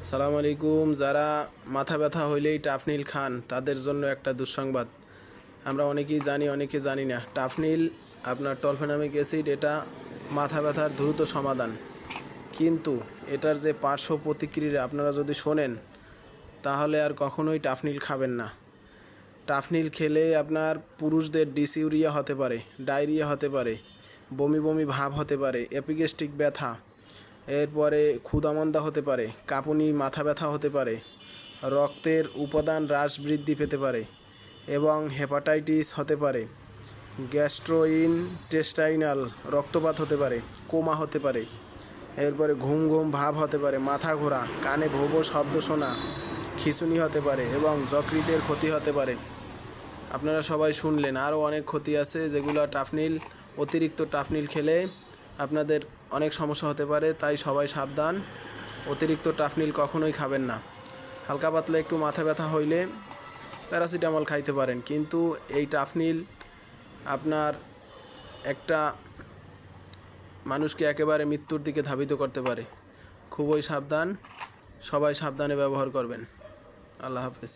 সালাম আলাইকুম। যারা মাথা ব্যথা হইলেই টাফনিল খান তাদের জন্য একটা দুঃসংবাদ। আমরা অনেকেই জানি, অনেকে জানি না। টাফনিল আপনার টলফেনামিক অ্যাসিড, এটা মাথা ব্যথার দ্রুত সমাধান। কিন্তু এটার যে পার্শ্ব প্রতিক্রিয়া আপনারা যদি শোনেন তাহলে আর কখনোই টাফনিল খাবেন না। টাফনিল খেলে আপনার পুরুষদের ডিসইউরিয়া হতে পারে, ডায়রিয়া হতে পারে, বমি বমি ভাব হতে পারে, এপিগ্যাস্ট্রিক ব্যথা, এরপরে ক্ষুধামন্দা হতে পারে, কাঁপুনি, মাথা ব্যথা হতে পারে, রক্তের উপাদান হ্রাস বৃদ্ধি পেতে পারে এবং হেপাটাইটিস হতে পারে, গ্যাস্ট্রোইন্টেস্টাইনাল রক্তপাত হতে পারে, কোমা হতে পারে, এরপরে ঘুম ঘুম ভাব হতে পারে, মাথা ঘোরা, কানে ভোঁ ভোঁ শব্দ শোনা, খিঁচুনি হতে পারে এবং যকৃতের ক্ষতি হতে পারে। আপনারা সবাই শুনলেন, আরও অনেক ক্ষতি আছে যেগুলো অতিরিক্ত টাফনিল খেলে আপনাদের অনেক সমস্যা হতে পারে। তাই সবাই সাবধান, অতিরিক্ত টাফনিল কখনোই খাবেন না। হালকা পাতলা একটু মাথা ব্যথা হইলে প্যারাসিটামল খাইতে পারেন, কিন্তু এই টাফনিল আপনার একটা মানুষকে একেবারে মৃত্যুর দিকে ধাবিত করতে পারে। খুবই সাবধান, সবাই সাবধানে ব্যবহার করবেন। আল্লাহ হাফেজ।